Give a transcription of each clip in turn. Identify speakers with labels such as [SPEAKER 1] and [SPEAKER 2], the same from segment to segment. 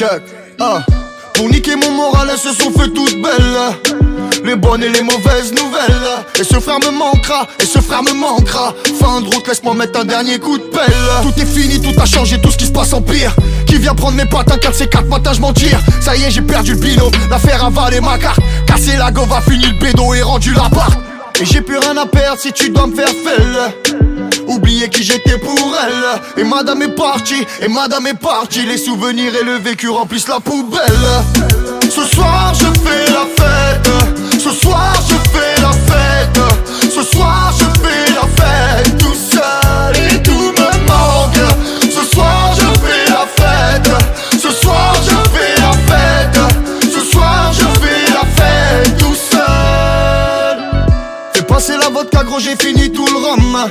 [SPEAKER 1] check. Pour niquer mon moral, elles se sont fait toutes belles. Les bonnes et les mauvaises nouvelles. Et ce frère me manquera, et ce frère me manquera. Fin de route, laisse-moi mettre un dernier coup de pelle. Tout est fini, tout a changé, tout ce qui se passe en pire. Qui vient prendre mes pattes, un 4C4 matin, je m'en tire. Ça y est, j'ai perdu le binôme, l'affaire a avalé ma carte. Cassé la gova, fini le bédo et rendu l'appart. Et j'ai plus rien à perdre si tu dois me faire felle. Oublier qui j'étais pour elle. Et madame est partie, et madame est partie. Les souvenirs et le vécu remplissent la poubelle. Ce soir je fais la fête. Ce soir je fais la fête. Ce soir je fais la fête. Tout seul et tout me manque. Ce soir je fais la fête. Ce soir je fais la fête. Ce soir je fais la fête. Tout seul. Fais passer la vodka gros, j'ai fini tout le rhum.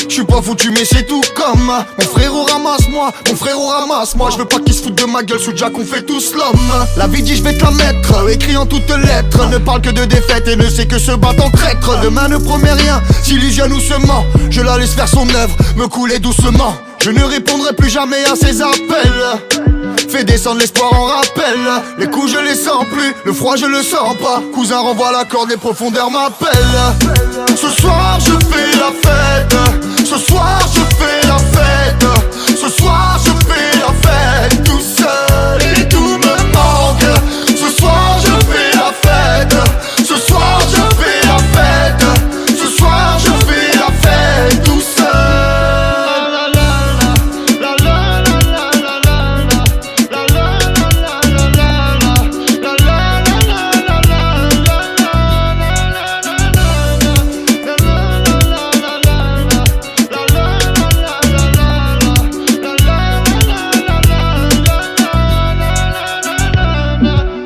[SPEAKER 1] J'suis pas foutu mais c'est tout comme. Mon frérot ramasse-moi, mon frérot ramasse-moi. J'veux pas qu'ils se foutent de ma gueule sous Jack, on fait tous l'homme. La vie dit j'vais te la mettre, écrit en toutes lettres. Ne parle que de défaite et ne sait que se battre en traître. Demain ne promet rien, s'illusionne ou se ment. Je la laisse faire son œuvre, me couler doucement. Je ne répondrai plus jamais à ses appels. Fais descendre l'espoir en rappel. Les coups je les sens plus, le froid je le sens pas. Cousin renvoie la corde, les profondeurs m'appellent. Ce soir je fais la fête. Ce soir je fais la fête. Ce soir je fais la fête. Tout seul et tout me manque. Ce soir je fais la fête. Ce soir je fais la fête. Ce soir je fais la fête. Tout seul.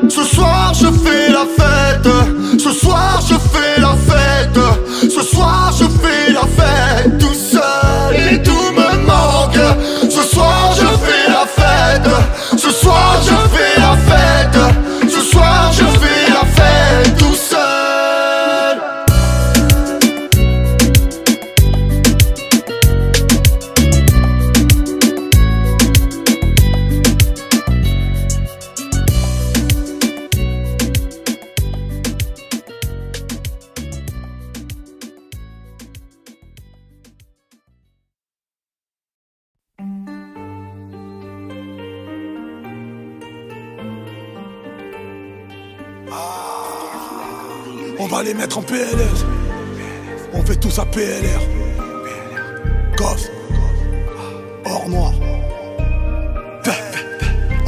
[SPEAKER 1] Ce soir je fais la fête. Ce soir je fais la fête. Ce soir je fais la fête. Tout seul et tout me manque. Ce soir je fais la fête. Ce soir je fais la fête. Ce soir je fais la fête. Tout seul.
[SPEAKER 2] On va les mettre en PLS. On fait tout ça PLR. Gosse. Or noir.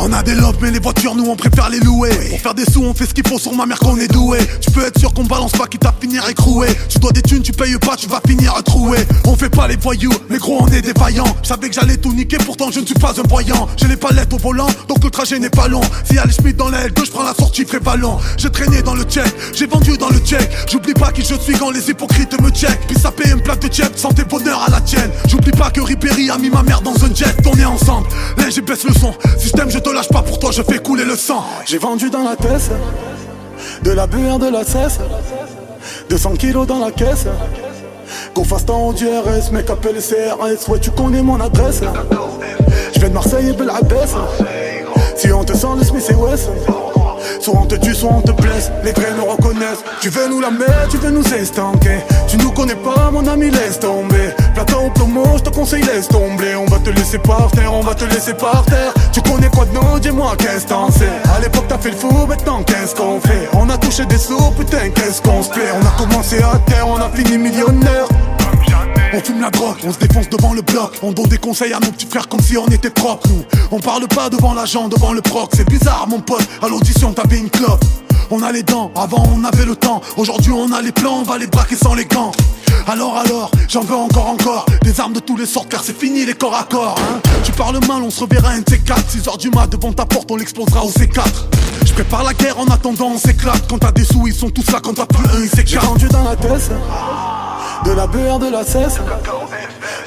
[SPEAKER 2] On a des lofts mais les voitures nous on préfère les louer. Pour faire des sous on fait ce qu'il faut sur ma mère qu'on est doué. Tu peux être sûr qu'on balance pas quitte à finir écroué. Tu dois des thunes, tu payes pas, tu vas finir troué. On fait pas les voyous, mais gros on est des vaillants. Je savais que j'allais tout niquer, pourtant je ne suis pas un voyant. J'ai les palettes au volant, donc le trajet n'est pas long. Si y'a les Schmitt dans la L2, je prends la sortie prévalent. J'ai traîné dans le check, j'ai vendu dans le check. J'oublie pas qui je suis quand les hypocrites me check. Puis ça paye une plaque de check, santé bonheur à la tienne. J'oublie pas que Ribéry a mis ma mère dans un jet. On est ensemble, là j'ai baisse le son. Système je te lâche pas, pour toi je fais couler le sang.
[SPEAKER 3] J'ai vendu dans la tête de la BR, de la cesse 200 kilos dans la caisse. Go fast en du RS, mec appelle le CRS. Ouais tu connais mon adresse. Je viens de Marseille et Bel Abbès. Si on te sent le Smith et Wesson, soit on te tue, soit on te blesse. Les vrais nous reconnaissent. Tu veux nous la mettre, tu veux nous estanquer. Tu nous connais pas mon ami, laisse tomber. Plateau au plomo, je te conseille laisse tomber. On va te laisser par terre, on va te laisser par terre. Tu connais quoi de nous, dis-moi qu'est-ce t'en sais. À l'époque t'as fait le fou, maintenant qu'est-ce qu'on fait. On a touché des sous, putain qu'est-ce qu'on se plaît. On a commencé à terre, on a fini millionnaire. On fume la drogue, on se défonce devant le bloc. On donne des conseils à nos petits frères comme si on était propres. Nous, on parle pas devant l'agent, devant le proc. C'est bizarre mon pote, à l'audition t'avais une clope. On a les dents, avant on avait le temps. Aujourd'hui on a les plans, on va les braquer sans les gants. Alors, j'en veux encore. Des armes de tous les sortes car c'est fini les corps à corps hein. Tu parles mal, on se reverra un de ces 4. 6h du mat devant ta porte, on l'explosera au C4. Je prépare la guerre en attendant on s'éclate. Quand t'as des sous ils sont tous là, quand t'as plus un ils s'éclatent. J'ai vendu dans la tête de la BR, de la cesse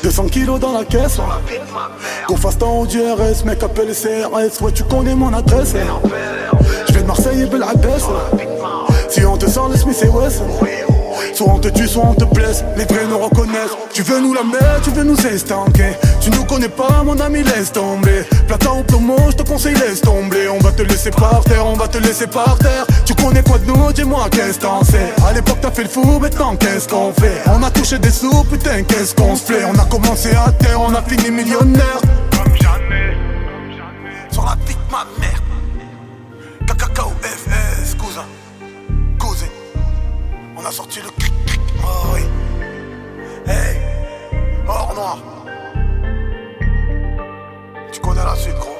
[SPEAKER 3] 200 kilos dans la caisse. Go fast en du RS, mec appelle le CRS. Ouais tu connais mon adresse. Je viens de Marseille et Bel Abbès. Si on te sent le Smith et Wesson, Soit on te tue, soit on te blesse, les vrais nous reconnaissent. Tu veux nous la mettre, tu veux nous estanquer. Tu nous connais pas mon ami, laisse tomber. Plata ou plomo, je te conseille laisse tomber. On va te laisser par terre, on va te laisser par terre. Tu connais quoi de nous, dis-moi qu'est-ce t'en sais. À l'époque t'as fait le fou, maintenant qu'est-ce qu'on fait? On a touché des sous, putain qu'est-ce qu'on se fait? On a commencé à terre, on a fini millionnaire. Comme jamais, sur la pique ma mère. Kakao FS, cousin, cousin. On a sorti le cric cric, oh oui. Hey, or noir. Tu connais la suite, gros.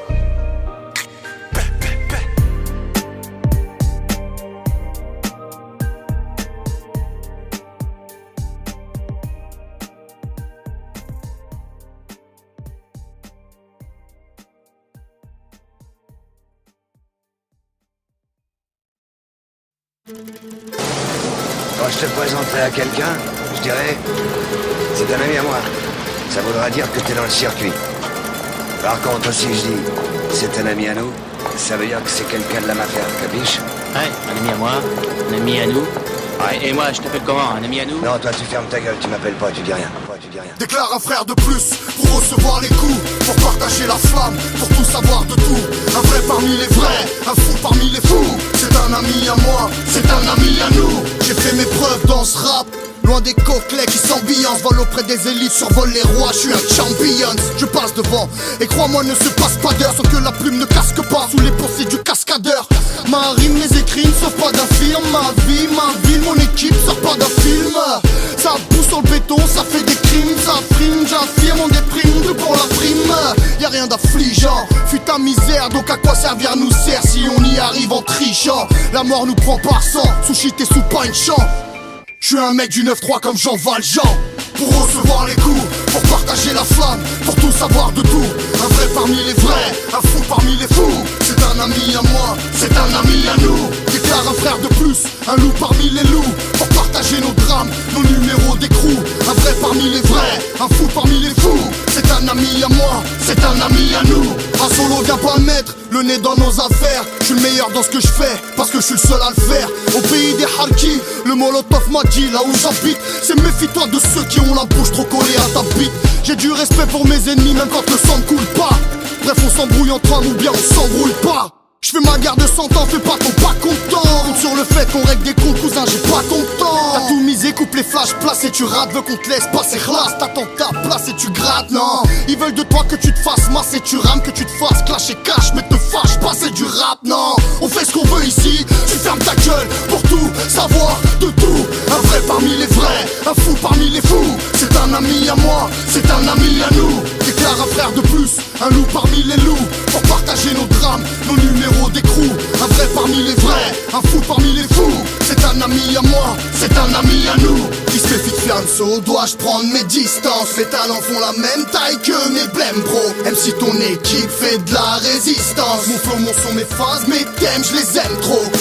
[SPEAKER 4] Quand je te présenterai à quelqu'un, je dirais, c'est un ami à moi. Ça voudra dire que t'es dans le circuit. Par contre, si je dis, c'est un ami à nous, ça veut dire que c'est quelqu'un de la mafia, capiche?
[SPEAKER 5] Ouais, un ami à moi, un ami à nous. Ouais, et moi, je t'appelle comment? Un ami à nous?
[SPEAKER 4] Non, toi, tu fermes ta gueule, tu m'appelles pas, tu dis rien.
[SPEAKER 1] Déclare un frère de plus pour recevoir les coups, pour partager la flamme, pour tout savoir de tout. Un vrai parmi les vrais, un fou parmi les fous. C'est un ami à moi, c'est un ami à nous. J'ai fait mes preuves dans ce rap, loin des coquelets qui s'ambiancent. Vol auprès des élites, survole les rois, je suis un champion. Je passe devant, et crois-moi ne se passe pas d'heure sans que la plume ne casque pas sous les pensées du cascadeur. Ma rime, mes écrits ne sortent pas d'un film. Ma vie, mon équipe sort pas d'un film. Ça pousse sur le béton, ça fait des crimes. Ça frime, j'affirme, on déprime, tout pour la prime. Y'a rien d'affligeant, fuis ta misère. Donc à quoi servir nous sert si on y arrive en trichant? La mort nous prend par sang, sushi t'es sous pas une chance. Je suis un mec du 9-3 comme Jean Valjean. Pour recevoir les coups, pour partager la flamme, pour tout savoir de tout. Un vrai parmi les vrais, un fou parmi les fous. C'est un ami à moi, c'est un ami à nous. Déclare un frère de plus, un loup parmi les loups. Pour partager nos drames, nos numéros d'écrou. Un vrai parmi les vrais, un fou parmi les fous. C'est un ami à moi, c'est un ami à nous. Un solo vient pas mettre le nez dans nos affaires. Je suis le meilleur dans ce que je fais, parce que je suis le seul à le faire. Au pays des Harkis, le Molotov m'a dit là où j'habite. C'est méfie-toi de ceux qui ont la bouche trop collée à ta bite. J'ai du respect pour mes ennemis même quand le sang ne coule pas. Bref on s'embrouille entre hommes ou bien on s'embrouille pas. Je fais ma guerre de 100 ans, fais pas ton pas content. Compte sur le fait qu'on règle des comptes, cousin, j'ai pas ton temps. T'as tout misé, coupe les flashs, place et tu rates. Veux qu'on te laisse passer, classe, t'attends ta place et tu grattes, non. Ils veulent de toi que tu te fasses masser, tu rames, que tu te fasses clash et cash. Mais te fâche pas, c'est du rap, non. On fait ce qu'on veut ici, tu fermes ta gueule pour tout savoir de tout. Un vrai parmi les vrais, un fou parmi les fous. C'est un ami à moi, c'est un ami à nous. Déclare un frère de plus, un loup parmi les loups. Pour partager nos drames, nos numéros d'écrou. Un vrai parmi les vrais, un fou parmi les fous. C'est un ami à moi, c'est un ami à nous. Qui se méfie de Fianso, dois-je prendre mes distances? Les talents font la même taille que mes blèmes bro. Même si ton équipe fait de la résistance. Mon flow, mon son, mes phases, mes thèmes, je les aime trop.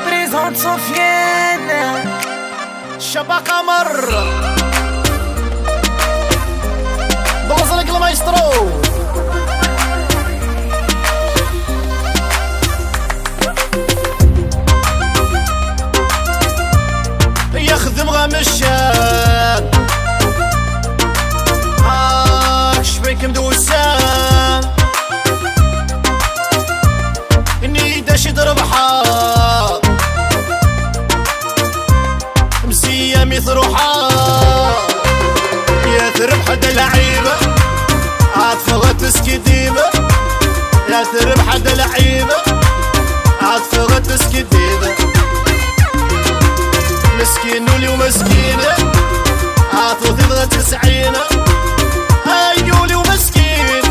[SPEAKER 6] présente Sofiane Shabaka مرة بوصلك المايسترو يخدم غمشان شبيك مدوسان اني داش يضربها مسية مثل روحها يا ترب حد لعيبة عاطفة تسكي ديبة يا ترب حد لعيبة عاطفة تسكي ديبة مسكين ولي ومسكينة عاطفة تبغى تسعينة ايولي ومسكين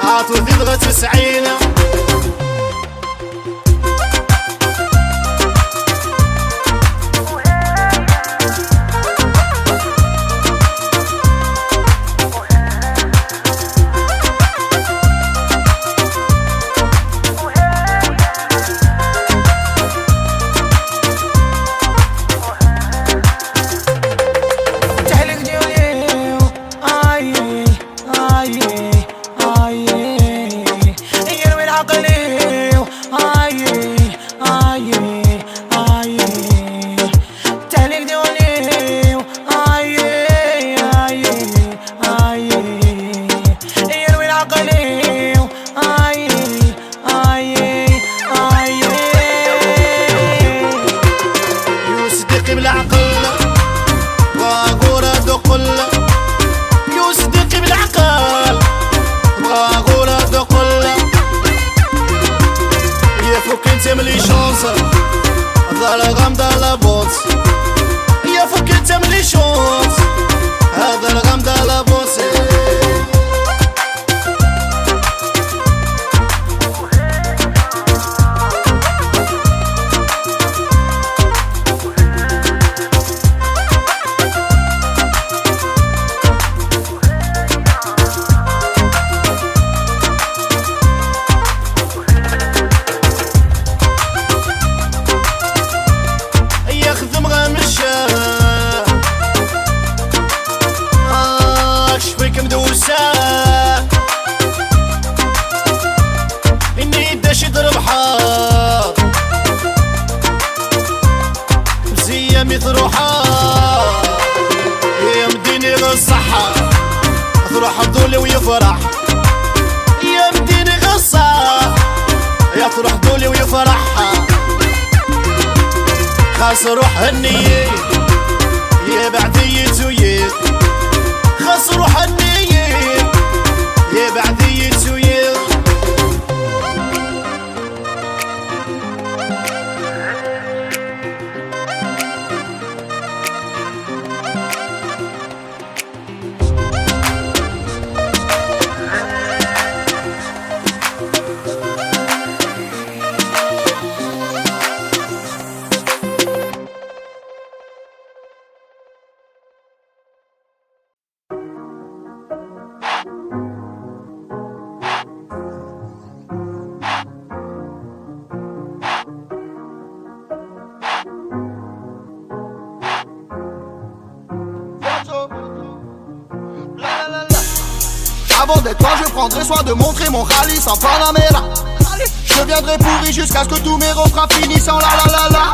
[SPEAKER 6] عاطفة تبغى تسعينة تروح الدولي ويفرح يا مديني غصة يا تروح دولي ويفرح خاص روح النية يا بعدية ويد خاص روح النية يا بعدية ويد
[SPEAKER 1] Avant d'être toi, je prendrai soin de montrer mon rallye sans Panamera. Je viendrai pourri jusqu'à ce que tous mes refrains finissent en la la la la.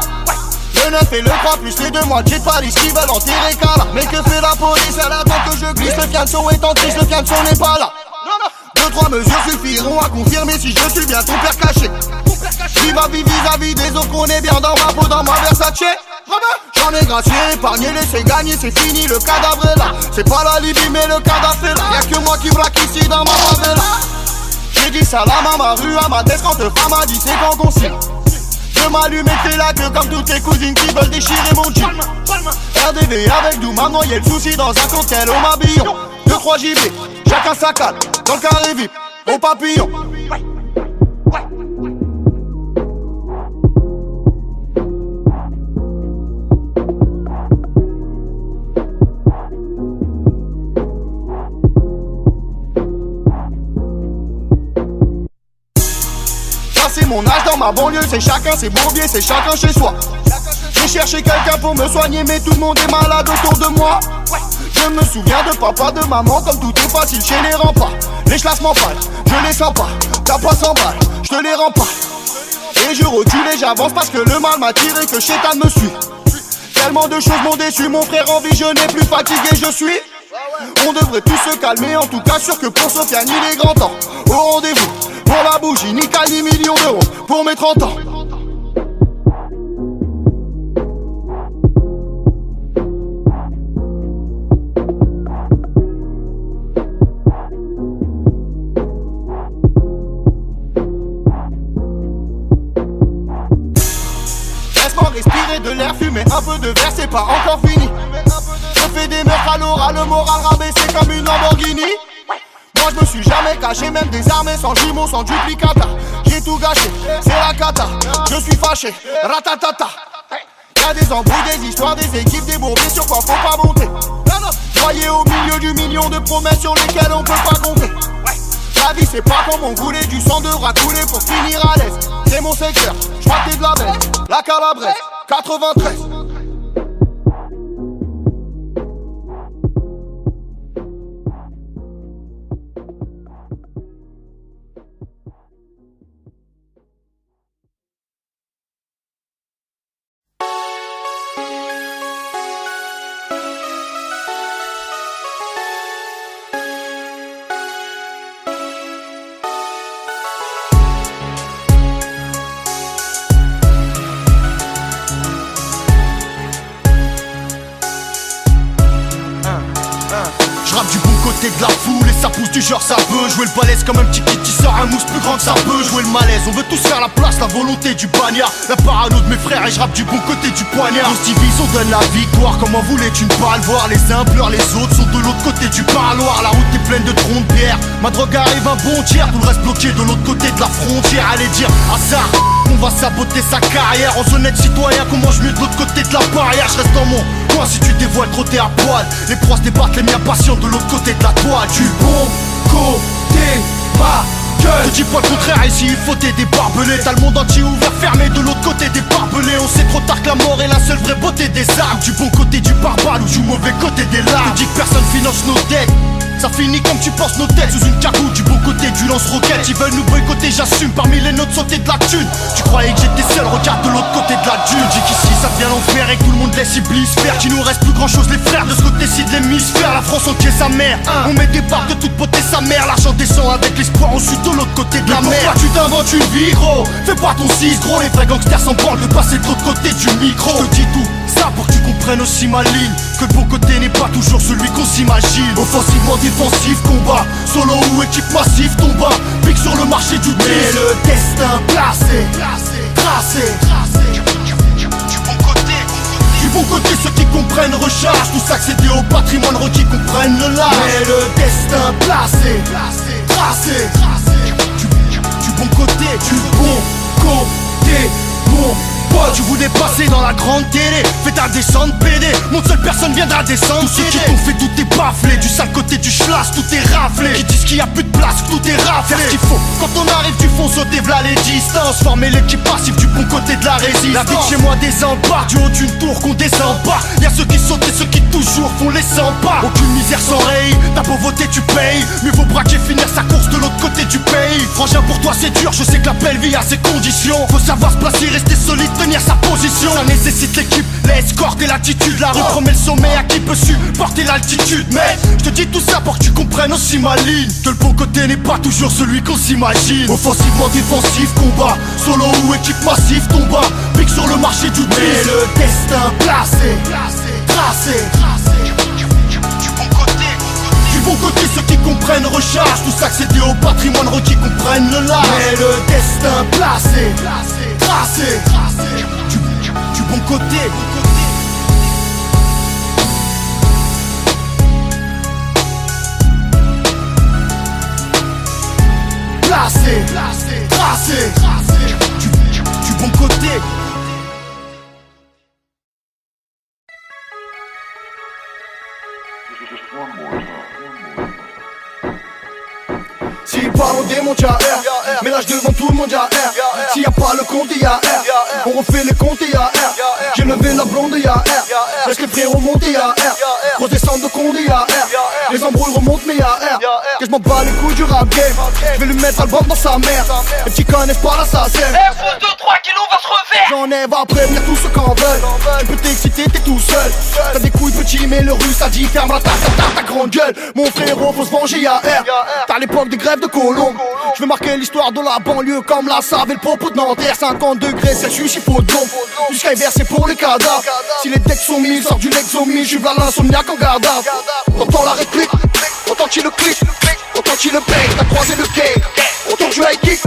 [SPEAKER 1] Le 9 et le 3 plus les 2 moitiés de Paris qui veulent enterrer Kala. Mais que fait la police? Elle attend que je glisse. Le fiançon étant triste, le fiançon n'est pas là. 2-3 mesures suffiront à confirmer si je suis bien ton père caché. Viva vis-à-vis des autres, qu'on est bien dans ma peau, dans ma Versace. J'en ai gracié, épargné, laissé gagner, c'est fini, le cadavre est là. C'est pas la Libye mais le cadavre est là. Y'a que moi qui braque ici dans ma favela. J'ai dit salam à ma rue, à ma tête quand le femme a dit c'est quand qu'on signe. Je m'allume et fais la queue comme toutes tes cousines qui veulent déchirer mon jean. RDV avec nous, maintenant y'a le souci dans un cocktail au mabillon. 2-3 JB, chacun sa cale, dans le carré VIP, au papillon. C'est mon âge dans ma banlieue, c'est chacun ses bourbiers, c'est chacun chez soi. J'ai cherché quelqu'un pour me soigner, mais tout le monde est malade autour de moi. Je me souviens de papa, de maman, comme tout est facile chez les remparts. Les chlasses m'empalent, je les sens pas. T'as pas 100 balles, je te les rends pas. Et je recule et j'avance parce que le mal m'a tiré, que Chétan me suit. Tellement de choses m'ont déçu, mon frère en vie, je n'ai plus fatigué, je suis. On devrait tous se calmer, en tout cas sûr que pour Sofiane il est grand temps. Au rendez-vous, pour la bougie, ni cal ni millions d'euros, pour mes 30 ans. Laisse-moi respirer de l'air fumé, un peu de verre, c'est pas encore fini. Je fais des meurtres à l'oral, le moral rabaissé comme une Lamborghini. Moi je me suis jamais caché, même désarmé, sans jumeaux, sans duplicata. J'ai tout gâché, c'est la cata. Je suis fâché, ratatata. Y'a des embrouilles, des histoires, des équipes, des bourbiers, sur quoi faut pas monter. Voyez au milieu du million de promesses sur lesquelles on peut pas compter. La vie c'est pas comme on voulait, du sang devra couler pour finir à l'aise. C'est mon secteur, j'crois que t'es de la belle. La Calabrese, 93. J'rappe du bon côté de la foule et ça pousse du genre ça peut. Jouer le balèze comme un petit kid qui sort un mousse plus grand que ça peut. Jouer le malaise, on veut tous faire la place, la volonté du bagnard. La parano de mes frères et j'rappe du bon côté du poignard. On se divise, on donne la victoire, comment voulais-tu ne pas le voir? Les uns pleurent, les autres sont de l'autre côté du parloir. La route est pleine de troncs de pierre, ma drogue arrive un bon tiers. Tout le reste bloqué de l'autre côté de la frontière. Allez dire à ça, on va saboter sa carrière. En honnête citoyen qu'on mange mieux de l'autre côté de la barrière. Je reste dans mon coin si tu dévoiles trop t'es à poil. Les proies se débattent, les miens patients de l'autre côté de la toile. Du bon côté ma gueule. Je dis pas le contraire, ici il faut des barbelés. T'as le monde entier ouvert, fermé de l'autre côté des barbelés. On sait trop tard que la mort est la seule vraie beauté des armes. Du bon côté du pare-balles ou du mauvais côté des larmes. Je dis que personne finance nos dettes. Ça finit comme tu penses nos têtes, sous une cagoule du bon côté du lance-roquette. Ils veulent nous boycotter, j'assume, parmi les nôtres sauter de la thune. Tu croyais que j'étais seul, regarde de l'autre côté de la dune. Dis qu'ici ça devient l'enfer et que tout le monde laisse Iblis faire. Qu'il nous reste plus grand chose les frères, de ce côté-ci de l'hémisphère. La France entière sa mère, on met des barres de toute beauté sa mère. L'argent descend avec l'espoir, ensuite de l'autre côté de la mer. Pourquoi tu t'inventes une vie gros? Fais pas ton 6 gros, les vrais gangsters s'en branlent de passer de l'autre côté du micro. Je te dis tout ça pour que tu comprennes aussi ma ligne, que le bon côté n'est pas toujours celui qu'on s'imagine. Offensivement défensif, combat, solo ou équipe massive, tomba, pique sur le marché du dé. Le destin placé, tracé, du bon côté. Du bon côté, ceux qui comprennent recharge, tous accéder au patrimoine requis comprennent le large. Mais le destin placé, tracé, du bon côté, du bon côté, mon. Tu voulais passer dans la grande télé, fais ta descente PD, mon seule personne viendra descendre. Tous ceux qui t'ont fait tout est bafflé, du sale côté du schlass, tout est raflé. Qui disent qu'il y a plus de place, que tout est raflé. Faire ce qu'il faut, quand on arrive du fond, sauter v'là les distances. Former l'équipe passive du bon côté de la résistance. La vie de chez moi désembarque, du haut d'une tour qu'on descend pas. Y'a ceux qui sautent et ceux qui toujours font les 100 pas. Aucune misère sans rail, ta pauvreté tu payes. Mieux vaut braquer, finir sa course de l'autre côté du pays. Frangin pour toi c'est dur, je sais que la belle vie a ses conditions. Faut savoir se placer, rester solide, tenir sa position. Ça nécessite l'équipe, l'escorte et l'attitude. La rue promet le sommet à qui peut supporter l'altitude. Mais je te dis tout ça pour que tu comprennes aussi ma ligne, que le bon côté n'est pas toujours celui qu'on s'imagine. Offensivement défensif, combat, solo ou équipe massive, tomba, pique sur le marché du dé. Le destin placé, tracé, du bon côté. Du bon côté, ceux qui comprennent recharge, tous accéder au patrimoine requis comprennent le large. Mais le destin placé, tracé, du bon côté. Placé, tracé, du bon côté. S'il parle on démonte y'a R, ménage devant tout le monde y'a R. S'il y a pas le compte y'a R, on refait les comptes y'a R. J'ai levé la blonde y'a R, laisse les frérots monter y'a R. Grosse descente de Condé y'a R, les embrouilles remontent mais y'a R. Que je m'en bats les couilles du rap game, je vais lui mettre l'album dans sa mère. Les petits connaissent pas l'assassin.
[SPEAKER 7] Faut 2-3 kilos, va se refaire.
[SPEAKER 1] J'en ai, va prévenir tous ceux qu'en veulent. Tu peux t'exciter, t'es tout seul. T'as des couilles petits mais le russe a dit ferme la ta grande gueule. Mon frérot faut se venger y'a R. T'as l'époque des grèves de Colombe. Je veux marquer l'histoire de la banlieue comme la Save et le propos de Nanterre. 50 degrés Celsius, il faut de l'ombre. Jusqu'à hiver c'est pour les cadavres. Si les decks sont mis, sort du Lexomie. J'suis v'là l'insomniaque en garde à vue. T'entends la réplique, autant qu'il le clique, autant qu'il le bang. T'as croisé le game, autant du high kick.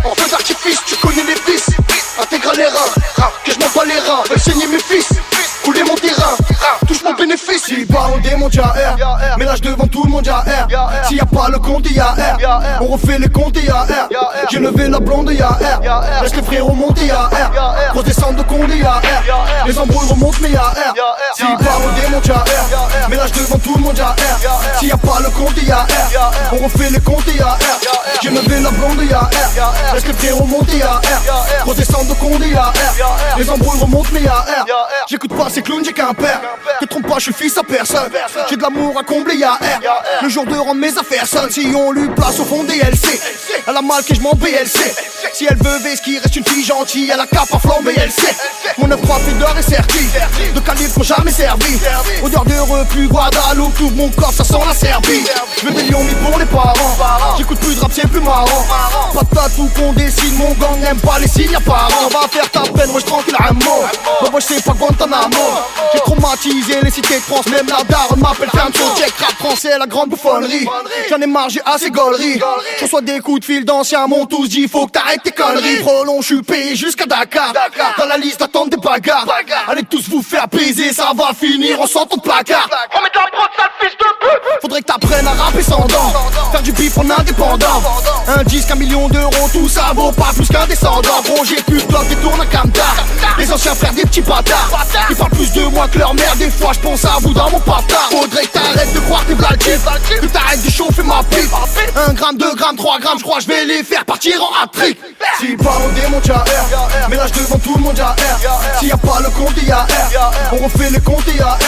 [SPEAKER 1] En feu d'artifice, tu connais les vis. Intègre les reins, que je m'en bats les reins. Veuille saigner mes fils, couler mon terrain. Touche mon bénéfice. S'il part on démonte y'a R, ménage devant tout le monde y'a R. S'il y a pas le compte y'a R, on refait les comptes y'a R. J'ai levé la blonde y'a R, laisse les frérots monter y'a R. Grosse descente de Condé y'a R, les embrouilles remontent mais y'a R. S'il part on démonte y'a R, ménage devant tout le monde y'a R. S'il y a pas le compte y'a R, on refait les comptes y'a R. J'ai levé la blonde y'a R, laisse les frérots monter y'a R. Grosse descente de Condé y'a R, les embrouilles remontent mais y'a R. J'écoute pas ces clowns, j'ai qu'un père. Te trompe pas, je suis fils à personne. J'ai de l'amour à combler, y'a R. Le jour de rendre mes affaires seules. Si on lui place au fond des LC, elle a mal que je m'en BLC. Si elle veut qui reste une fille gentille, elle a cap à flamber, elle sait. Mon œuf fait d'or est servi, de calibre qu'on jamais servi. Odeur de reflux, Guadeloupe, tout mon corps, ça sent la Serbie. Je veux des lions mis pour les parents. J'écoute plus de rap, c'est plus marrant. Patate ou qu'on dessine, mon gang n'aime pas les signes apparents. On va faire ta peine, moi je tranquille un mot. Moi je sais pas Guantanamo. J'ai traumatisé les cités de France, même la daronne m'appelle ferme son check. Rap français, la grande bouffonnerie. J'en ai marre, j'ai assez gaulerie. Je reçois des coups de fil d'anciens, m'ont tous dit faut que t'arrêtes tes conneries. Trop long, je suis payé jusqu'à Dakar. Dans la liste d'attente des bagarres. Allez tous vous faire baiser, ça va finir en sortant de placard.
[SPEAKER 7] On met de la prod, sale fils de pute.
[SPEAKER 1] Faudrait que t'apprennes à rapper sans dents. Faire du bif en indépendant. Un disque, 1 million d'euros, tout ça vaut pas plus qu'un descendant. Gros, j'ai plus de bloc et tourne à Camtar. Les anciens frères des petits bâtards. Ils parlent plus de moi que leur mère. Des fois je pense à vous dans mon patard. Faudrait que t'arrêtes de croire tes blagues. chiffre. Que t'arrêtes de chauffer ma pipe. 1 gramme, 2 grammes, 3 grammes, je crois que je vais les faire partir en hat-trick. Si pas on démonte y'a R, mélange devant tout le monde y'a R. S'il y a pas le compte y'a R, on refait les comptes y'a R.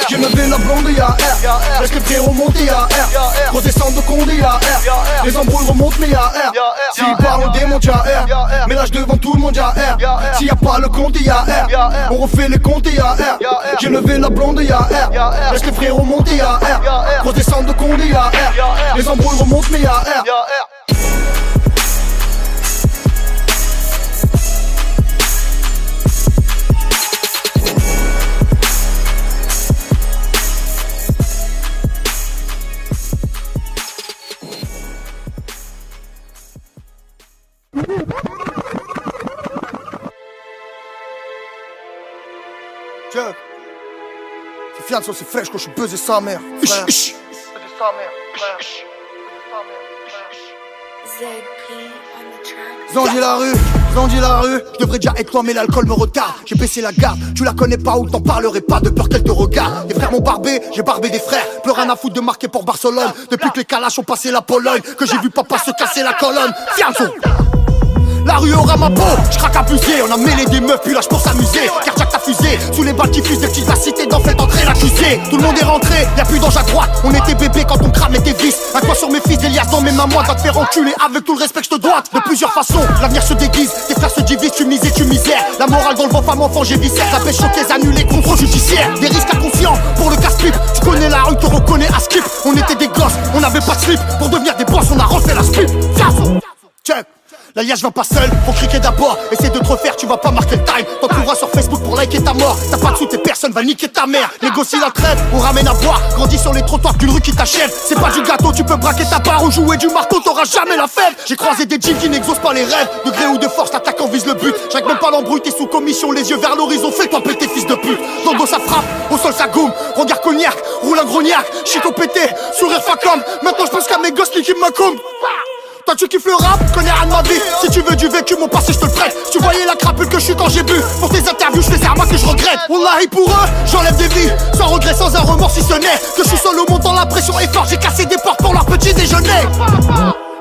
[SPEAKER 1] J'ai levé la blonde y'a R, laisse les frérots monter y'a R. Gros descente de Condé y'a R, les embrouilles remontent mais y'a R. Si pas on démonte y'a R, mélange devant tout le monde y'a R. S'il y a pas le compte y'a R, on refait les comptes y'a R. J'ai levé la blonde y'a R, laisse les frérots monter y'a R. Gros descente de Condé y'a R, les embrouilles remontent mais y'a R. Chuck, c'est fianso, c'est fraîche quand je suis buzzé sa mère. Frère. Buzzé sa mère, frère. Zandy la rue, je devrais déjà être loin mais l'alcool me retarde. J'ai baissé la garde, tu la connais pas ou t'en parlerai pas de peur qu'elle te regarde. Les frères m'ont barbé, j'ai barbé des frères. Plus rien à foutre de marquer pour Barcelone. Depuis que les calaches ont passé la Pologne, que j'ai vu papa se casser la colonne. Fianso. La rue aura ma peau, j'craque abusé. On a mêlé des meufs puis lâche pour s'amuser. Cardiaque ta fusée, sous les balles qui fusent des petites cité d'en fait entrer l'accusé. Tout le monde est rentré, y'a plus d'ange à droite. On était bébé quand on cramait tes vis. Un toit sur mes fils, des liasses dans mes mains. Moi va te faire enculer avec tout le respect que je te dois. De plusieurs façons, l'avenir se déguise. Tes frères se divisent, tu mises et tu misères. La morale dans le vent, femme, enfant, j'ai viscère. La pêche choquée, annulée, contrôle judiciaire. Des risques inconscients pour le casse-pipe. Tu connais la rue, te reconnais à skip. On était des gosses, on avait pas de slip. Pour devenir des boss, on a refait la split. Check. L'alliage va pas seul, faut criquer d'abord. Essaye de te refaire, tu vas pas marquer le time. T'en trouveras sur Facebook pour liker ta mort. T'as pas de sous, tes personnes va niquer ta mère. Négocie la traite, on ramène à boire. Grandis sur les trottoirs d'une rue qui t'achève. C'est pas du gâteau, tu peux braquer ta part ou jouer du marteau, t'auras jamais la fève. J'ai croisé des jeans qui n'exaucent pas les rêves. De gré ou de force, l'attaquant vise le but. J'règle même pas l'embrouille, t'es sous commission, les yeux vers l'horizon. Fais-toi péter, fils de pute. Dans le dos ça frappe, au sol ça goume. Regard cognac, roule un grognac. Chico pété, sourire facom. Maintenant je pense qu'à mes gosses, qui me coum. Toi tu kiffes le rap, connais rien de ma vie. Si tu veux du vécu, mon passé je te le prête. Si tu voyais la crapule que je suis quand j'ai bu. Pour tes interviews, je fais ça à moi que je regrette. Wallahi pour eux, j'enlève des vies. Sans regret, sans un remords si ce n'est que je suis seul au monde dans la pression est forte. J'ai cassé des portes pour leur petit déjeuner.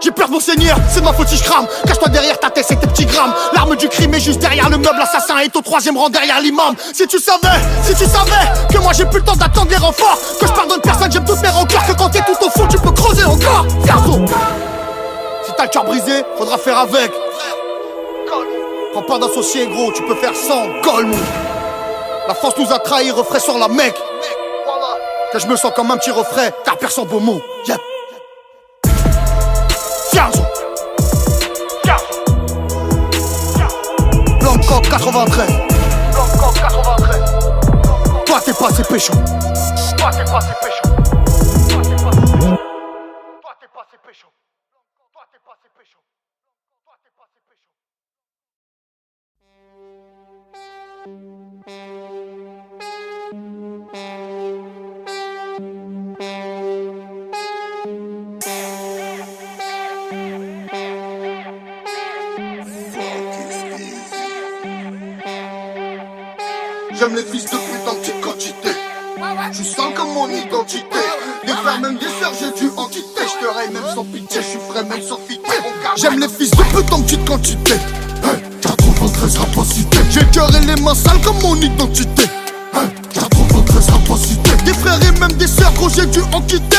[SPEAKER 1] J'ai peur de mon seigneur, c'est de ma faute si je crame. Cache-toi derrière ta tête et tes petits grammes. L'arme du crime est juste derrière le meuble. L'assassin est au 3e rang derrière l'imam. Si tu savais que moi j'ai plus le temps d'attendre les renforts. Que je pardonne personne, j'aime toutes mes rancœurs. Que quand t'es tout au fond, tu peux creuser encore. Fianso. Si t'as le cœur brisé, faudra faire avec. Prends pas d'associé gros, tu peux faire sans Golmou. La France nous a trahis, refrais sur la Mecque. Que je me sens comme un petit refrain, car personne beau mot. Yep. Fianso. Blanco 93. Blanco 93. Toi t'es passé pécho. Toi t'es passé pécho. Toi t'es passé pécho. Toi t'es passé pécho. Toi t'es passé pécho. Toi t'es passé pécho. J'aime les fils de pute en petite quantité. Je sens comme mon identité. Des frères, même des sœurs, j'ai dû en quitter. Je te raille même sans pitié, je suis frais même sans fité. J'aime les fils de pute en petite quantité. 93 rapacité. J'ai le cœur et les mains sales comme mon identité. 93 rapacité. Des frères et même des sœurs, gros, j'ai dû en quitter.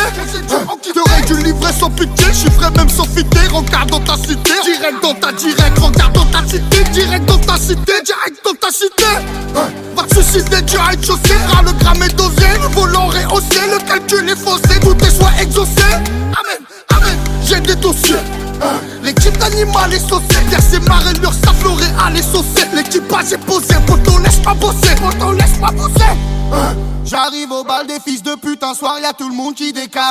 [SPEAKER 1] T'aurais dû livrer sans pitié. Je suis frais même sans fité. Regarde dans ta cité. Direct dans ta direct. Regarde dans ta cité. Direct dans ta cité. Direct dans ta cité. Va te suicider du rez-de-chaussée. Ras le gramme est dosé. Le volant rehaussé. Le calcul est faussé. Tout est soit exaucé. Amen, amen. J'ai des dossiers. L'équipe d'animal est saucée. Verser marée, leur s'affleurer à les saucer. L'équipage est posé. Poto, laisse-moi bosser. Poto, laisse-moi bosser. J'arrive au bal des fils de pute. Un soir, y'a tout le monde qui décale.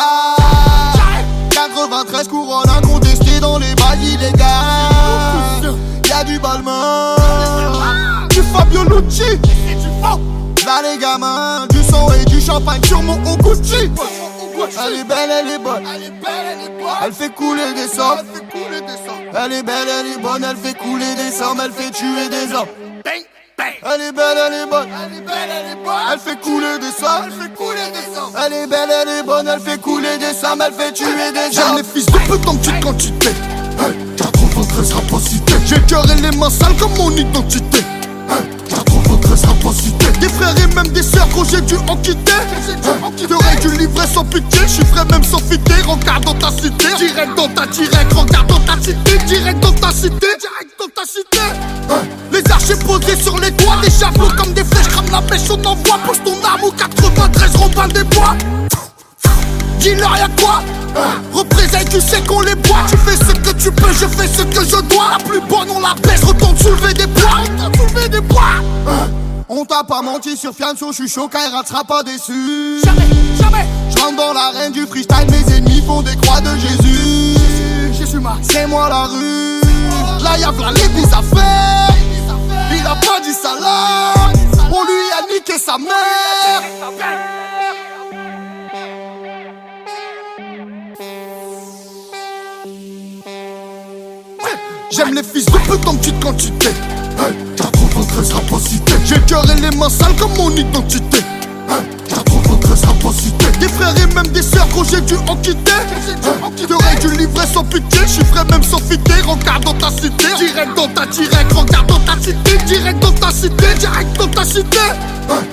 [SPEAKER 1] 93 couronnes incontestées dans les bails illégaux. Y'a du Balmain, du Fabio Lucci. Là les gamins, du sang et du champagne sur mon Gucci. Elle est belle, elle est bonne. Elle fait couler des sommes. Elle est belle, elle est bonne. Elle fait couler des sommes. Elle fait tuer des hommes. Elle est belle, elle est bonne, elle est belle, elle est bonne. Elle fait couler des sangs, elle fait couler des sangs. Elle est belle, elle est bonne, elle fait couler des sangs, elle fait tuer des gens. J'aime les fils de pute en petite quantité. Hey, 93 rapacité. J'ai le cœur et les mains sales comme mon identité. Hey, 93 rapacité. Des frères et même des sœurs quand j'ai dû en quitter. T'aurais dû livrer sans pitié. J'suis même sans fiter. Regarde dans ta cité. Direct dans ta direct. Regarde dans ta cité. Direct dans ta cité. Direct dans ta cité. Hey. Les archers posés sur les toits. Des javelots comme des flèches. Crame la pêche on envoie. Pose ton arme au 93 Robin des Bois. Dis-leur y'a quoi? Représailles, tu sais qu'on les boit. Tu fais ce que tu peux, je fais ce que je dois. La plus bonne on la baisse, retourne soulever des poids. Soulever des poids. On t'a pas menti sur Fianso, j'suis chaud, Kaira sera pas déçu. Jamais, jamais. J'rentre dans l'arène du freestyle, mes ennemis font des croix de Jésus. Jésus ma, c'est moi la rue. Là y'a v'là les bis à faire. Il a pas dit ça là. On lui a niqué sa mère. J'aime les fils de pute en petite quantité. Hey, 93 rapacité. J'ai le cœur et les mains sales comme mon identité. Hey, 93 rapacité. Des frères et même des sœurs quand j'ai dû en quitter. T'aurais dû livrer sans pitié. J'suis frais même sans fiter. Regarde dans ta cité. Direct dans ta direct. Regarde dans ta cité. Direct dans ta cité. Direct dans ta cité. Hey.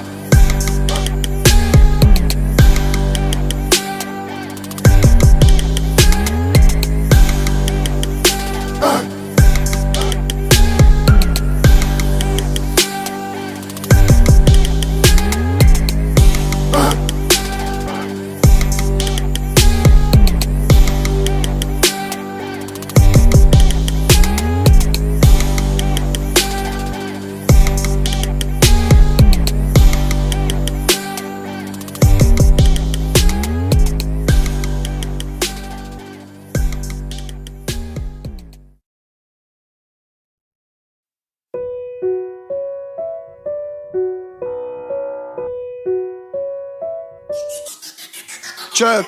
[SPEAKER 1] Check.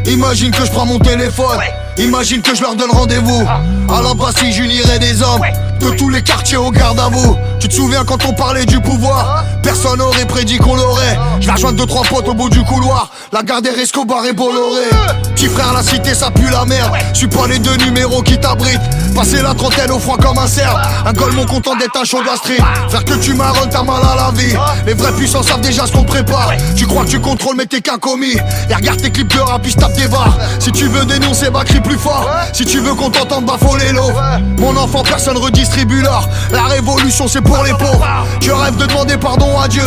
[SPEAKER 1] Imagine que je prends mon téléphone. Imagine que je leur donne rendez-vous. À la Bastille j'unirai des hommes de tous les quartiers au garde à vous. Tu te souviens quand on parlait du pouvoir? Personne n'aurait prédit qu'on l'aurait. Je vais rejoindre 2-3 potes au bout du couloir. La garde des Escobar et Bolloré. Petit frère la cité ça pue la merde. Suis pas les deux numéros qui t'abritent. Passer la trentaine au froid comme un cerf. Un golemon content d'être un show de la street. Faire que tu marronnes t'as mal à la vie. Les vrais puissants savent déjà ce qu'on prépare. Tu crois que tu contrôles mais t'es qu'un commis. Et regarde tes clips de rap puis tape des barres. Si tu veux dénoncer bah crie plus fort. Si tu veux qu'on t'entende bah faut les lots. Mon enfant personne redistribue l'or. La révolution c'est pour les pauvres. Je rêve de demander pardon à Dieu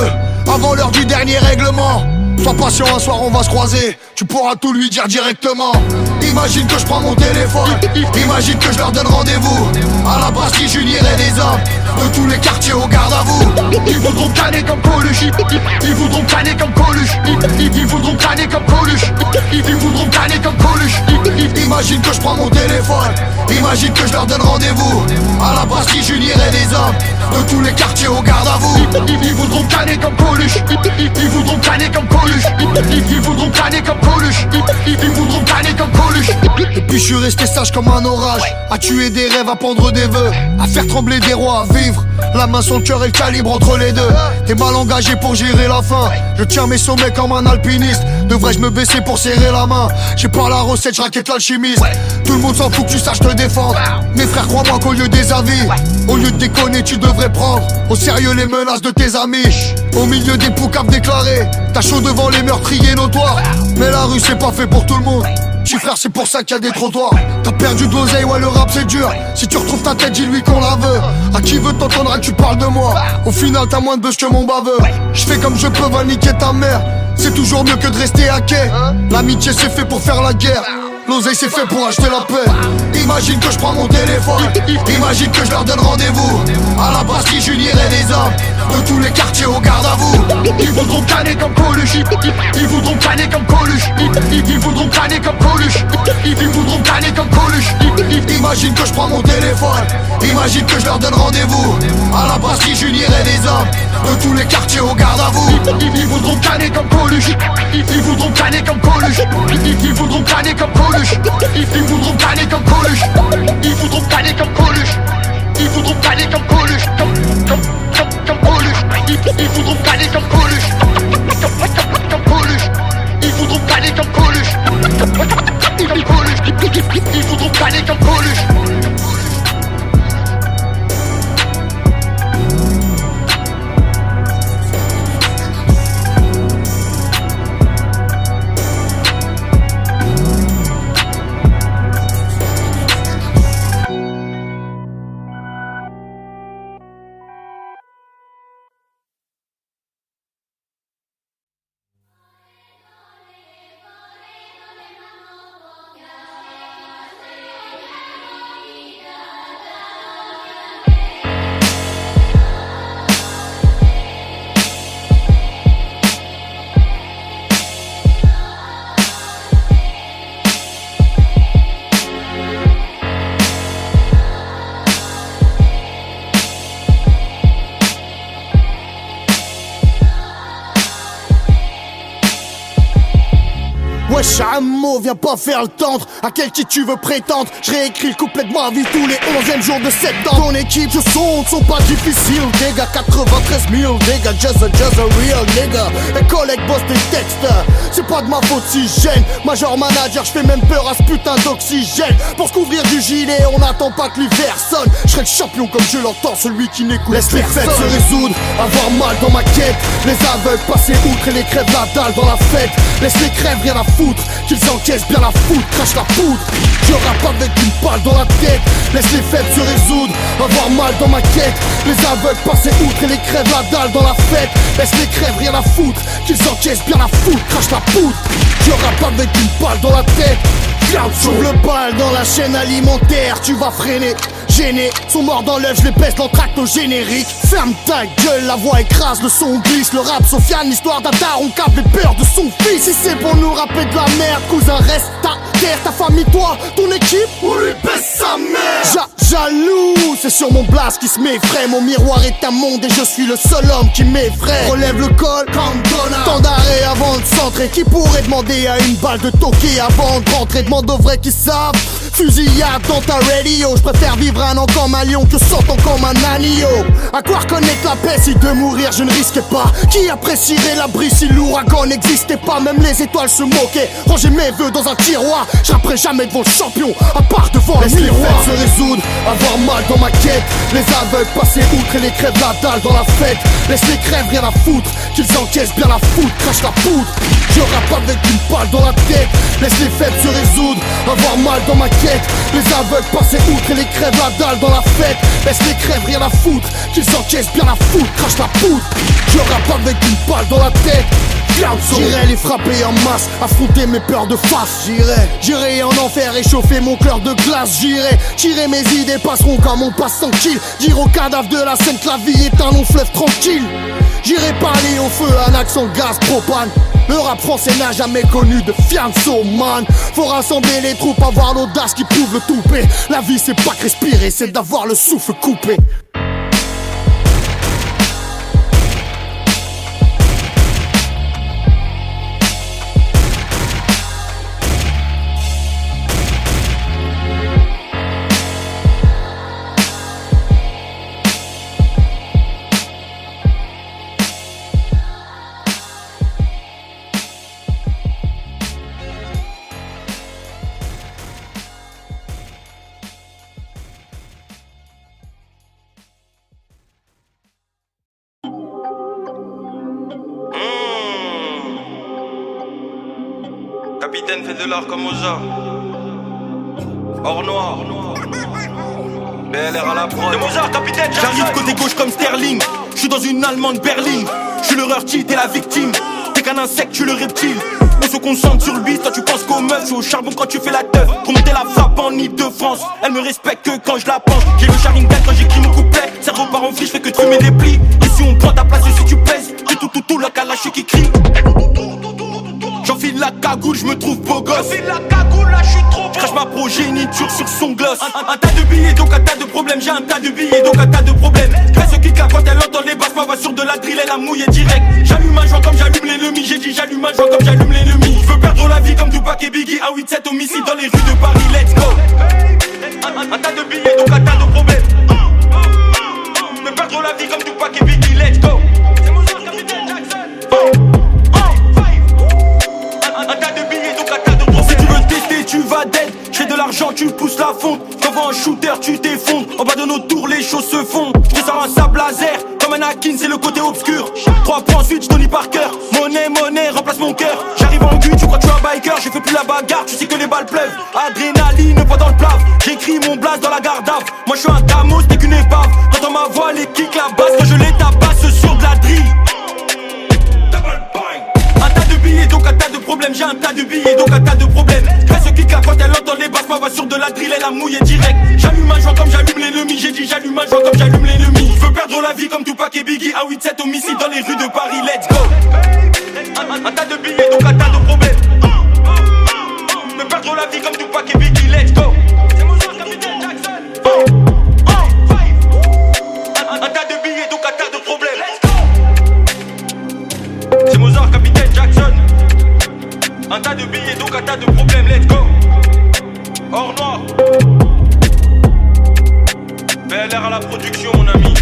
[SPEAKER 1] avant l'heure du dernier règlement. Sois patient, un soir on va se croiser. Tu pourras tout lui dire directement. Imagine que je prends mon téléphone. Imagine que je leur donne rendez-vous. À la Bastille j'unirai des hommes de tous les quartiers au garde à vous. Ils voudront canner comme Coluche. Ils voudront canner comme Coluche. Ils voudront canner comme Coluche. Ils voudront canner comme Coluche. Imagine que je prends mon téléphone. Imagine que je leur donne rendez-vous. À la Bastille j'unirai des hommes de tous les quartiers au garde à vous. Ils voudront canner comme Coluche. Ils voudront canner comme Coluche. Ils voudront canner comme Coluche. Ils voudront canner comme Coluche. Et puis je suis resté sage comme un orage. À tuer des rêves, à pendre des vœux, à faire trembler des rois, à vivre la main sur le cœur et le calibre entre les deux. T'es mal engagé pour gérer la faim. Je tiens mes sommets comme un alpiniste. Devrais-je me baisser pour serrer la main? J'ai pas la recette, je raquette l'alchimiste. Tout le monde s'en fout que tu saches te défendre. Mes frères crois-moi qu'au lieu des avis, au lieu de déconner tu devrais prendre au sérieux les menaces de tes amis. Au milieu des poucaves déclarés, t'as chaud devant les meurtriers notoires. Mais la rue c'est pas fait pour tout le monde. Petit frère c'est pour ça qu'il y a des trottoirs. T'as perdu de l'oseille, ouais le rap c'est dur. Si tu retrouves ta tête dis-lui qu'on la veut. À qui veut t'entendre que tu parles de moi? Au final t'as moins de buzz que mon baveux. Je fais comme je peux, va niquer ta mère. C'est toujours mieux que de rester à quai. L'amitié c'est fait pour faire la guerre. L'oseille c'est fait pour acheter la paix. Imagine que je prends mon téléphone. Imagine que je leur donne rendez-vous. À la Bastille j'unirai des hommes de tous les quartiers au garde à vous. Ils voudront canner comme Coluche. Ils voudront canner comme Coluche. Ils voudront canner comme Coluche. Ils voudront canner comme Coluche. Imagine que je prends mon téléphone. Imagine que je leur donne rendez-vous. À la Bastille j'unirai des hommes de tous les quartiers au garde à vous. Ils voudront canner comme Coluche. Ils voudront canner comme Coluche. Ils voudront canner comme Coluche. Ils voudront canner comme Coluche. Ils voudront canner comme Coluche. Ils voudront canner comme Coluche. Comme Coluche. Wesh, Ammo, viens pas faire le tendre. À quel qui tu veux prétendre? Je réécris le couplet de ma vie tous les 11e jours de septembre. Ton équipe, je sont pas difficiles, les gars. 93 000, les gars, just a real nigga. Et collègue boss des textes, c'est pas de ma faute si je gêne. Major manager, je fais même peur à ce putain d'oxygène. Pour se couvrir du gilet, on n'attend pas que l'hiver sonne. Je serai le champion comme je l'entends, celui qui n'écoute. Laisse les fêtes se résoudre, avoir mal dans ma quête. Les aveugles passer outre et les crèves la dalle dans la fête. Laisse les crèves rien à foutre, qu'ils encaissent bien la foutre, crache la poudre. Je rappe avec une balle dans la tête. Laisse les faibles se résoudre, avoir mal dans ma quête. Les aveugles passer outre et les crèves la dalle dans la fête. Laisse les crèves rien à foutre, qu'ils encaissent bien la foutre, crache la poudre. Je rappe avec une balle dans la tête. J'ouvre le bal dans la chaîne alimentaire, tu vas freiner. Gênés, sont morts dans l'œuf, je les pèse l'entracte au générique. Ferme ta gueule, la voix écrase, le son glisse. Le rap Sofiane, l'histoire d'un daron qui avait peur de son fils. Si c'est pour nous rapper de la merde, cousin reste ta terre, ta famille, toi, ton équipe, on lui baisse sa mère. Jaloux, c'est sur mon blast qui se m'effraie. Mon miroir est un monde et je suis le seul homme qui m'effraie. Relève le col, temps d'arrêt avant de centrer. Qui pourrait demander à une balle de toquer avant de rentrer? Demande aux vrais qui savent. Fusillade dans ta radio, je préfère vivre un an comme un lion que 100 ans comme un agneau. À quoi reconnaître la paix si de mourir je ne risquais pas? Qui apprécierait l'abri si l'ouragan n'existait pas? Même les étoiles se moquaient. Ranger mes vœux dans un tiroir, je rapperai jamais devant le champion, à part devant le miroir. Laisse les fêtes se résoudre, avoir mal dans ma quête. Les aveugles passer outre et les crèves la dalle dans la fête. Laisse les crèves rien à foutre, qu'ils encaissent bien la foutre, crache la poudre. Je rappe avec une balle dans la tête. Laisse les fêtes se résoudre, avoir mal dans ma quête. Les aveugles passer outre et les crèves la dalle dans la fête. Laisse les crèves rien à foutre, qu'ils encaissent bien la foutre, crache la poudre. Je rappe avec une balle dans la tête. J'irai les frapper en masse, affronter mes peurs de face. J'irai en enfer réchauffer mon cœur de glace. J'irai tirer mes idées, passeront comme on passe sans kill. Dire au cadavre de la scène que la vie est un long fleuve tranquille. J'irai parler au feu, un accent gaz propane. Le rap français n'a jamais connu de fianso man. Faut rassembler les troupes, avoir l'audace qui prouve le toupet. La vie c'est pas que respirer, c'est d'avoir le souffle coupé.
[SPEAKER 8] Capitaine fait de l'art comme Oza. Or noir. BLR à la prod. Mozart, capitaine, j'arrive côté gauche comme Sterling. Je suis dans une Allemande Berlin. Je suis le rurti, t'es la victime. T'es qu'un insecte, je suis le reptile. On se concentre sur le bis, toi tu penses qu'aux meufs. Je suis au charbon quand tu fais la teuf. Remonter la frappe en Ile-de-France. Elle me respecte que quand je la pense. J'ai le Sharingan quand j'écris mon couplet. Cerveau part en vrille, je fais que de fumer des plis. Ici on prend ta place si tu pèses. Tout, le calache qui crie. J'enfile la cagoule, je me trouve beau gosse. J'enfile la cagoule, là je suis trop beau. Crache ma progéniture sur son gloss. Un tas de billets, donc un tas de problèmes. J'ai un tas de billets, donc un tas de problèmes. Crée ce qui claque quand elle entend les basses. Ma voix sur de la drill, elle a mouillé direct. J'allume un joint comme j'allume l'ennemi. J'ai dit j'allume un joint comme j'allume l'ennemi. Je veux perdre la vie comme Tupac et Biggie. À 8-7 homicide dans les rues de Paris, let's go. Un tas de billets, donc un tas de problèmes. Je veux perdre la vie comme Tupac et Biggie, let's go. C'est mon son, capitaine Jackson. Un tas de billets, donc un tas de problèmes. Si tu veux tester, tu vas dead. J'ai de l'argent, tu pousses la fonte. J'envoie un shooter, tu t'effondres. En bas de nos tours, les choses se font. Je te sors un sable laser. Comme un Akin, c'est le côté obscur. 3 points switch, Tony Parker. Monnaie, remplace mon cœur. J'arrive en cul, tu crois que tu es un biker. J'ai fait plus la bagarre, tu sais que les balles pleuvent. Adrénaline, pas dans le plave. J'écris mon blast dans la garde à. Moi je suis un Camos, t'es qu'une épave. T'entends ma voix, les kicks, la basse. Quand je les tabasse sur de la drill. Un tas de billets, donc un tas de problèmes. J'ai un tas de billets, donc un tas de problèmes. Crée ce qui claque quand elle entend les basses. Ma voix sur de la drill, elle a mouillé direct. J'allume un joint comme j'allume l'ennemi. J'ai dit j'allume un joint comme j'allume l'ennemi. Je veux perdre la vie comme Tupac et Biggie. À 8-7 homicide dans les rues de Paris, let's go. Un tas de billets, donc un tas de problèmes. Je veux perdre la vie comme Tupac et Biggie, let's go. C'est mon son, capitaine Jackson. Un tas de billets, donc un tas de problèmes. C'est Mozart, capitaine Jackson. Un tas de billets, donc un tas Hors noir. BLR à la production, mon ami.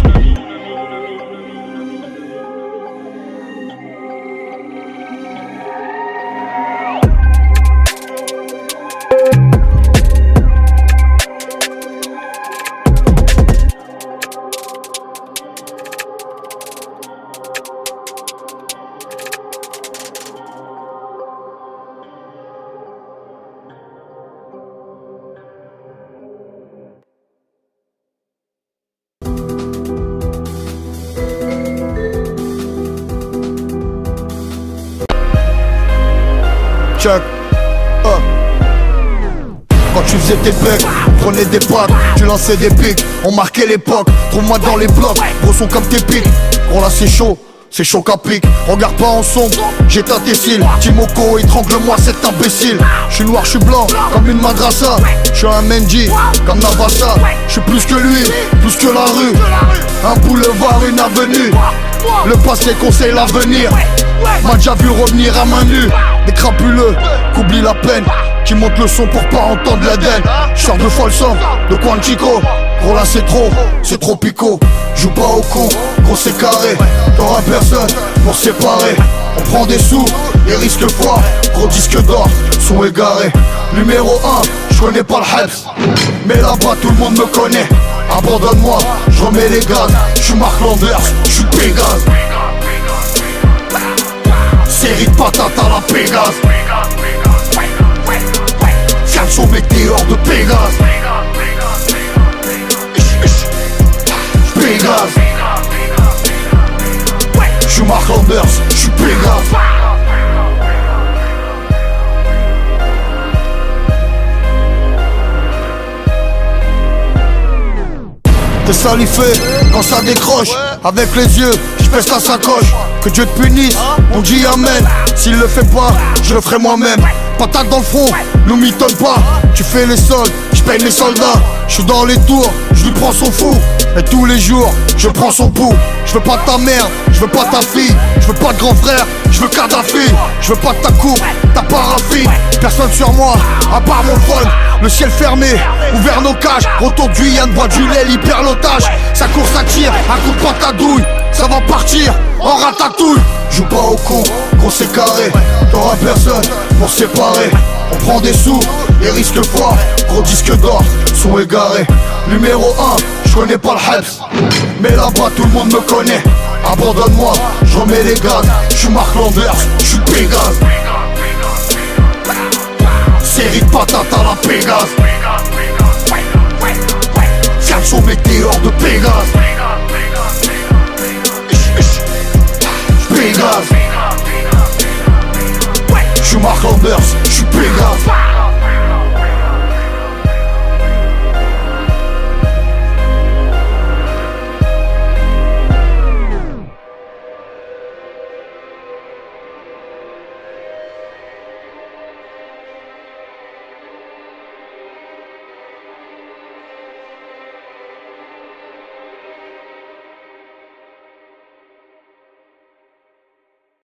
[SPEAKER 1] Check. Quand tu faisais tes becs, prenais des packs, tu lançais des pics, on marquait l'époque. Trouve-moi dans les blocs, gros son comme tes pics. Gros là c'est chaud qu'à pic. Regarde pas en sombre, j'éteins tes cils. Timoko, étrangle-moi cet imbécile. J'suis noir, j'suis blanc, comme une madrassa. J'suis un Mendy, comme Navassa. J'suis plus que lui, plus que la rue. Un boulevard, une avenue. Le passé conseille l'avenir. M'a déjà vu revenir à main nue. Des crapuleux, qu'oublie la peine, qui montent le son pour pas entendre l'Aden. J'sors de Folsom, de Quantico. Gros là c'est trop pico. Joue pas au con, gros c'est carré. T'auras personne pour séparer. On prend des sous, et risque fort. Gros disque d'or, son égaré. Numéro 1, j'connais pas le Hebs, mais là-bas tout le monde me connaît. Abandonne-moi, j'remets les gaz. J'suis Mark Landers, j'suis Pégase. Série de patates à la Pégase. Viens de son météore de Pégase. Pégase. J'suis Mark Landers, j'suis Pégase. T'es salifé quand ça décroche. Avec les yeux, j'pèse la sacoche. Que Dieu te punisse, on dit amen. S'il le fait pas, je le ferai moi-même. Patate dans le front, nous m'étonne pas. Tu fais les soldes, j'paye les soldats. J'suis dans les tours, j'lui prends son fou. Et tous les jours, je prends son pouls. J'veux pas ta mère, j'veux pas ta fille. J'veux pas de grand frère, j'veux Kadhafi. J'veux pas ta coupe, ta paraffine. Personne sur moi, à part mon phone. Le ciel fermé, ouvert nos cages. Retour du Yann, boit du lait, l'hyperlotage. Sa course à tir, un coup de patadouille. Ça va partir en ratatouille. Joue pas au con, gros c'est carré. T'auras personne pour séparer. On prend des sous et risque fort. Gros disque d'or, son égaré. Numéro 1, j'connais pas le Hebs, mais là-bas tout le monde me connaît. Abandonne-moi, j'remets les gaz. J'suis Mark Landers, j'suis Pégase. Série de patates à la Pégase. Viens de son météore de Pégase. Pégase. J'suis Mark Landers, j'suis Pégase.